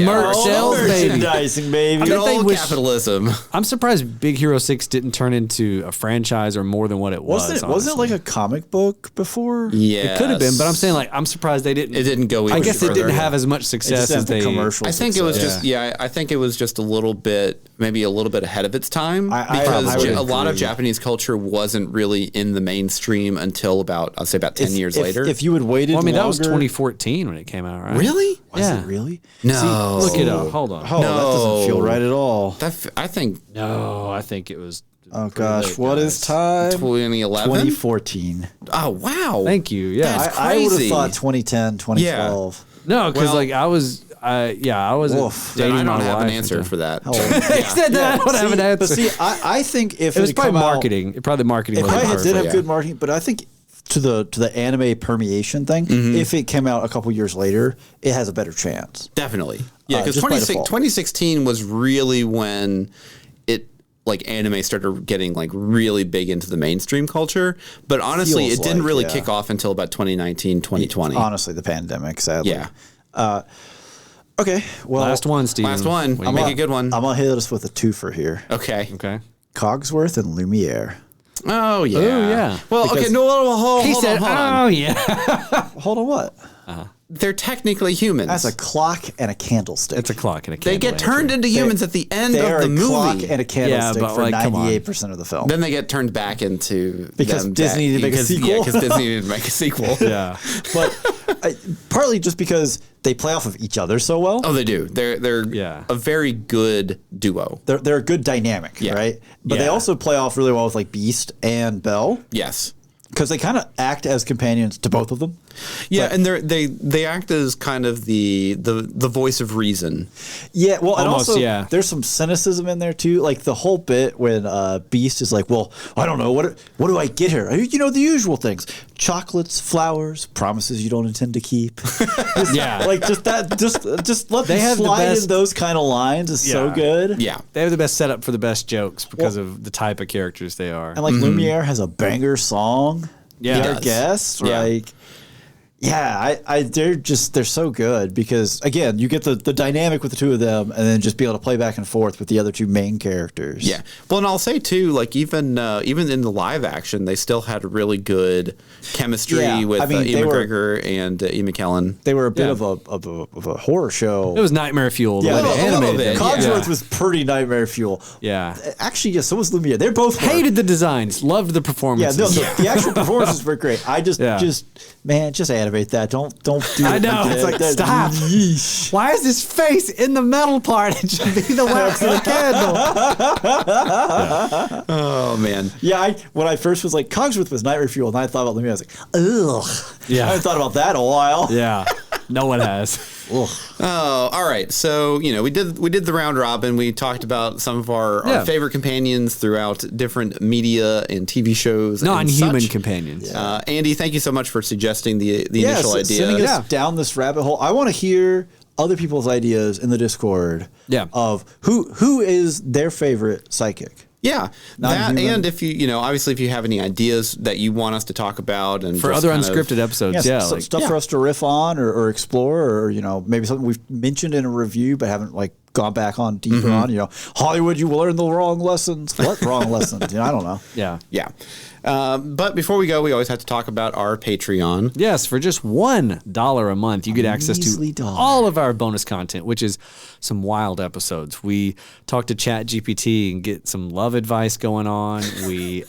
merch sales, baby. Merchandising, baby. Good bet they old wish- capitalism. I'm surprised Big Hero 6 didn't turn into a franchise or more than what it was. Wasn't it honestly. like a comic book before? Yeah, It could have been, but I'm saying like I'm surprised they didn't. it didn't go. I even guess it further. didn't have as much It success just as has the they. commercial. I think it was success. just I think it was just a little bit, maybe a little bit ahead of its time I because would a lot of agree. Japanese culture wasn't really in the mainstream until about 10 years later. If you had waited Well, I mean, that was longer- 2014 when it came out, right? Really? Was Yeah. it really? No. Look it up. Hold on. Oh, that doesn't feel right at all. I think No, I think it was. Oh pretty gosh, late, what guys. is time? 2011. 2014. Oh wow! Thank you. Yeah. That's I would have crazy. thought 2010, 2012. No, because Well- like I was. I was Woof. Then dating I don't my have wife an at answer the- for that. How old? He said that. I don't have an answer. But see, I think if it was had probably come out- marketing. It probably marketing. It wasn't probably did perfect. have good marketing, but I think to the anime permeation thing, if it came out a couple years later, it has a better chance. Definitely. Yeah, because just by default. 2016 was really when it like anime started getting like really big into the mainstream culture. But honestly, Feels it didn't like, really yeah. kick off until about 2019, 2020. Honestly, the pandemic, sadly. Yeah. Okay. Well, Last one, Steven. Last one. What do you Make got? a good one. I'm gonna hit us with a twofer here. Okay. Okay. Cogsworth and Lumiere. Oh yeah. Oh, yeah. Well, okay. Because- No, hold He on, said, hold on. "Oh yeah." Hold on, what? They're technically humans. That's a clock and a candlestick. It's a clock and a They candle. get turned into humans at the end They're of the a clock movie. and a candlestick but, for like, come on. 98% of the film. Then they get turned back into Because them Disney needed to make a because- sequel? Yeah, because Disney needed to make a sequel. Yeah. But partly just because they play off of each other so well. Oh, they do. They're Yeah. a very good duo. They're a good dynamic, Yeah. right? But they Yeah. also play off really well with like Beast and Belle. Yes. because they kind of act as companions to both of them. Yeah, and they act as kind of the voice of reason. Yeah, well, and Almost, also yeah. there's some cynicism in there too. Like the whole bit when Beast is like, "Well, I don't know what do I get her? You know, the usual things: chocolates, flowers, promises you don't intend to keep." Yeah. like just let They them have the slide in best- those kind of lines is so Yeah. good. Yeah. They have the best setup for the best jokes because of the type of characters they are. And like Lumiere has a banger song. Yeah. Be He Our does. Guest. Yeah. Like, yeah, they're so good because again, you get the dynamic with the two of them, and then just be able to play back and forth with the other two main characters. Yeah. Well, and I'll say too, like even in the live action, they still had really good chemistry Yeah, with I mean, Ian they were- McGregor and Ian McKellen. They were a bit Yeah. of a horror show. It was nightmare fuel. The Yeah, way a they little animated bit, them. Cogsworth Yeah. was pretty nightmare fuel. Yeah. Actually, yeah, so was Lumiere. They're both were. Hated the designs. Loved the Yeah, performances. the actual performances were great. I just animate that. Don't do it. I know. It's like, stop. Yeesh. Why is his face in the metal part? It should be the wax of the candle. Oh man. Yeah, when I first was like, Cogsworth was nightmare fuel, and I thought about Lumiere, I was like, ugh. Yeah. I haven't thought about that in a while. Yeah. No one has. Ugh. Oh, all right. So we did the round robin. We talked about some of our Yeah. favorite companions throughout different media and TV shows. and Non-human such. companions. Andy, thank you so much for suggesting the initial idea. Sending us down this rabbit hole. I want to hear other people's ideas in the Discord. Yeah. Of who is their favorite psychic. Yeah, that Non-human. and if you obviously if you have any ideas that you want us to talk about and For just other kind of- unscripted episodes, yeah. some like, stuff for us to riff on or explore, or maybe something we've mentioned in a review but haven't like gone back on deeper on. Hollywood, you will learn the wrong lessons. What wrong lessons? I don't know. yeah. Yeah. But before we go, we always have to talk about our Patreon. Yes, for just $1 a month, you get access measly to dollar. all of our bonus content, which is some wild episodes. We talk to ChatGPT and get some love advice going on. We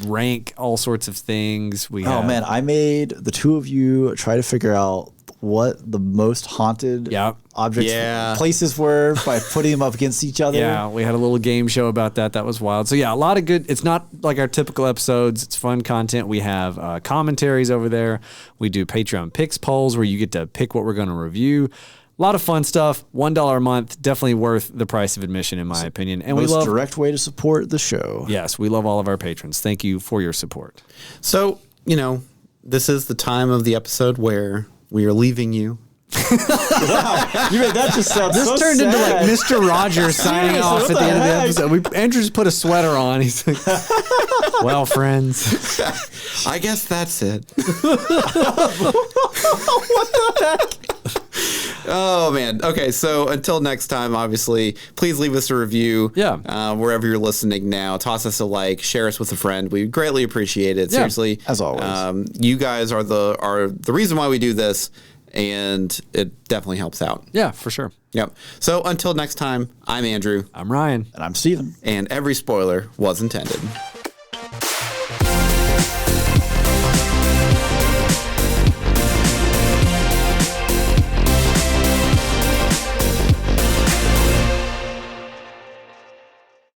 rank all sorts of things. We Oh have, man, I made the two of you try to figure out what the most haunted Yep. objects, Yeah. places were by putting them up against each other. Yeah, we had a little game show about that. That was wild. So yeah, a lot of good. It's not like our typical episodes. It's fun content. We have commentaries over there. We do Patreon picks polls where you get to pick what we're going to review. A lot of fun stuff. $1 a month, definitely worth the price of admission, in my opinion. And we Most love. direct way to support the show. Yes, we love all of our patrons. Thank you for your support. So this is the time of the episode where we are leaving you. You made that just sound This so turned into like sad. Mr. Rogers signing Seriously, off what at the the end of the heck? episode. Andrew just put a sweater on. He's like, "Well, friends." I guess that's it. Oh man. Okay. So until next time, obviously, please leave us a review. Yeah. Wherever you're listening now, toss us a like, share us with a friend. We greatly appreciate it. Yeah, Seriously, as always. you guys are the reason why we do this, and it definitely helps out. Yeah, for sure. Yep. So until next time, I'm Andrew, I'm Ryan. And I'm Steven. and every spoiler was intended.